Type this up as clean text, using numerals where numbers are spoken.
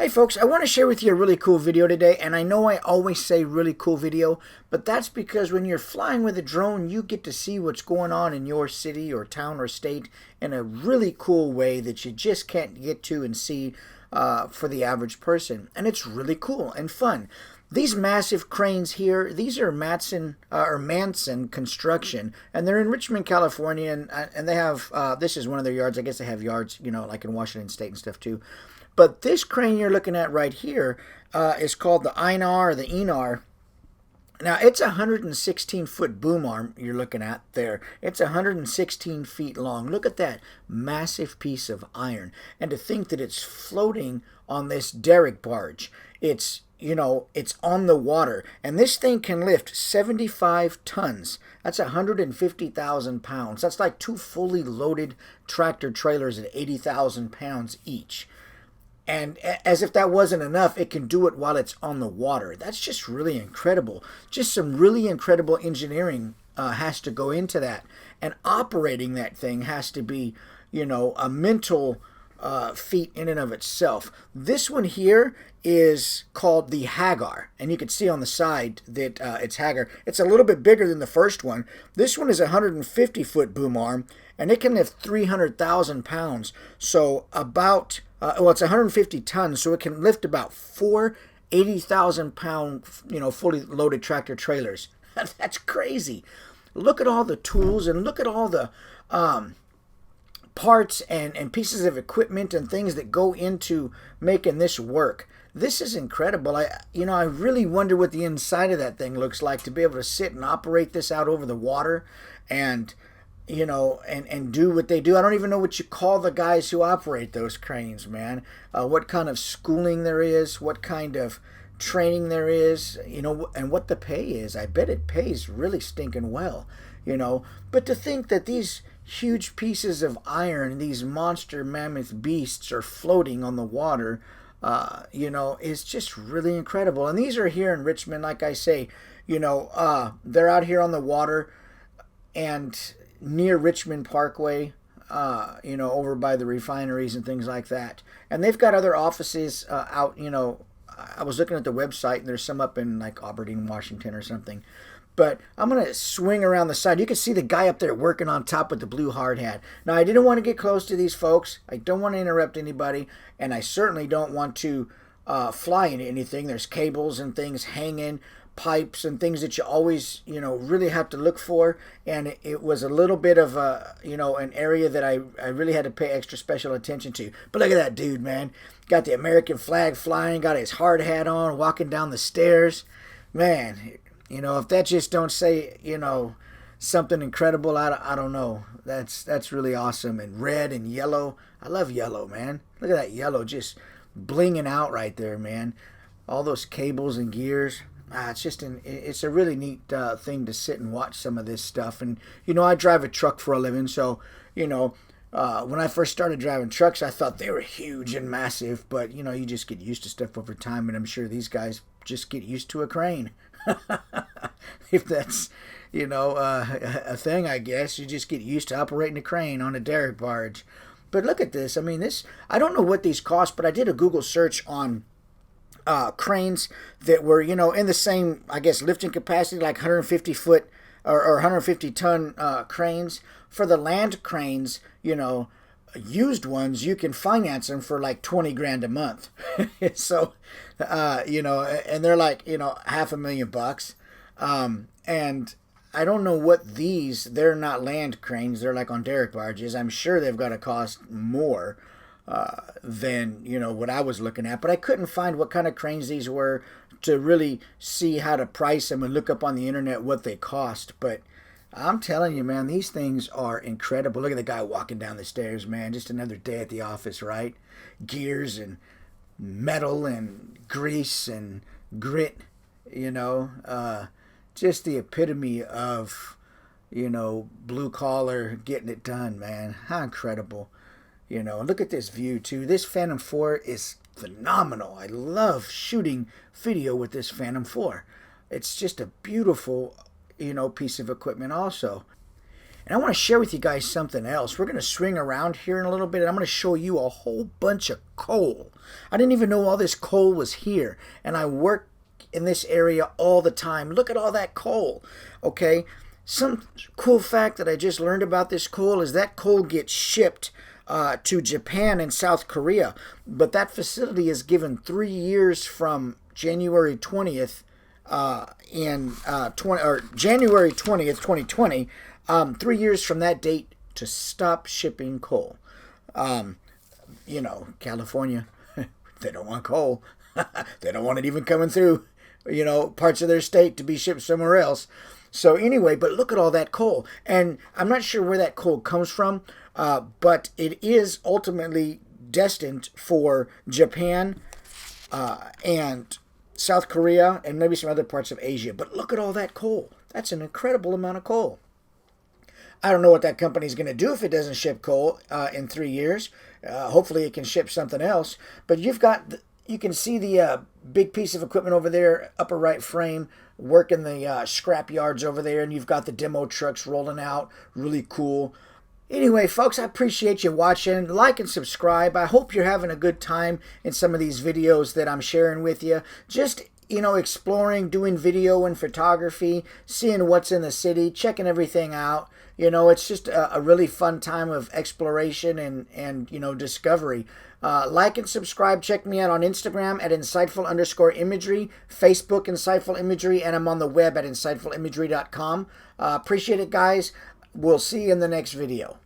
Hey folks, I want to share with you a really cool video today, and I know I always say really cool video, but that's because when you're flying with a drone, you get to see what's going on in your city or town or state in a really cool way that you just can't get to and see for the average person. And it's really cool and fun. These massive cranes here, these are Manson Construction, and they're in Richmond, California, and they have, this is one of their yards. I guess they have yards, like in Washington State and stuff too. But this crane you're looking at right here is called the Einar or the Enar. Now, it's a 116-foot boom arm you're looking at there. It's 116 feet long. Look at that massive piece of iron. And to think that it's floating on this derrick barge. It's on the water. And this thing can lift 75 tons. That's 150,000 pounds. That's like two fully loaded tractor trailers at 80,000 pounds each. And as if that wasn't enough, it can do it while it's on the water. That's just really incredible. Just some really incredible engineering has to go into that. And operating that thing has to be, a mental feat in and of itself. This one here is called the Hagar. And you can see on the side that it's Hagar. It's a little bit bigger than the first one. This one is a 150-foot boom arm, and it can lift 300,000 pounds. So about... it's 150 tons, so it can lift about four 80,000-pound, fully loaded tractor trailers. That's crazy. Look at all the tools and look at all the parts and pieces of equipment and things that go into making this work. This is incredible. I really wonder what the inside of that thing looks like to be able to sit and operate this out over the water and and do what they do. I don't even know what you call the guys who operate those cranes, man. What kind of schooling there is, what kind of training there is, and what the pay is. I bet it pays really stinking well, But to think that these huge pieces of iron, these monster mammoth beasts are floating on the water, is just really incredible. And these are here in Richmond, like I say, they're out here on the water and near Richmond Parkway, over by the refineries and things like that. And they've got other offices out, I was looking at the website, and there's some up in like Aberdeen, Washington or something. But I'm going to swing around the side. You can see the guy up there working on top with the blue hard hat. Now, I didn't want to get close to these folks. I don't want to interrupt anybody, and I certainly don't want to fly into anything. There's cables and things hanging, pipes and things that you always, really have to look for. And it was a little bit of a, an area that I really had to pay extra special attention to. But look at that dude, man. Got the American flag flying, got his hard hat on, walking down the stairs. Man, if that just don't say, something incredible, I don't know. That's really awesome. And red and yellow. I love yellow, man. Look at that yellow just blinging out right there, man. All those cables and gears. It's a really neat thing to sit and watch some of this stuff. And, I drive a truck for a living. So, when I first started driving trucks, I thought they were huge and massive. But, you just get used to stuff over time. And I'm sure these guys just get used to a crane. If that's, a thing, I guess. You just get used to operating a crane on a derrick barge. But look at this. I mean, I don't know what these cost, but I did a Google search on cranes that were, in the same, I guess, lifting capacity, like 150 foot or 150 ton cranes. For the land cranes, used ones, you can finance them for like 20 grand a month. So, and they're like, $500,000. And I don't know what they're not land cranes. They're like on derrick barges. I'm sure they've got to cost more than what I was looking at, but I couldn't find what kind of cranes these were to really see how to price them and look up on the internet what they cost. But I'm telling you, man, these things are incredible. Look at the guy walking down the stairs, man. Just another day at the office, right? Gears and metal and grease and grit, just the epitome of blue collar getting it done, man. How incredible. Look at this view, too. This Phantom 4 is phenomenal. I love shooting video with this Phantom 4. It's just a beautiful, piece of equipment also. And I want to share with you guys something else. We're going to swing around here in a little bit, and I'm going to show you a whole bunch of coal. I didn't even know all this coal was here, and I work in this area all the time. Look at all that coal, okay? Some cool fact that I just learned about this coal is that coal gets shipped to Japan and South Korea, but that facility is given 3 years from January 20th January 20th, 2020, 3 years from that date to stop shipping coal. You know, California, they don't want coal. They don't want it even coming through, you know, parts of their state to be shipped somewhere else. So anyway, but look at all that coal. And I'm not sure where that coal comes from, but it is ultimately destined for Japan and South Korea and maybe some other parts of Asia. But look at all that coal. That's an incredible amount of coal. I don't know what that company's going to do if it doesn't ship coal in 3 years. Hopefully it can ship something else. But you can see the big piece of equipment over there, upper right frame, working the scrap yards over there, and you've got the demo trucks rolling out. Really cool. Anyway, folks, I appreciate you watching. Like and subscribe. I hope you're having a good time in some of these videos that I'm sharing with you. Just, you know, exploring, doing video and photography, seeing what's in the city, checking everything out. You know, it's just a really fun time of exploration and you know, discovery. Like and subscribe. Check me out on Instagram at insightful_imagery, Facebook Insightful Imagery, and I'm on the web at insightfulimagery.com. Appreciate it, guys. We'll see you in the next video.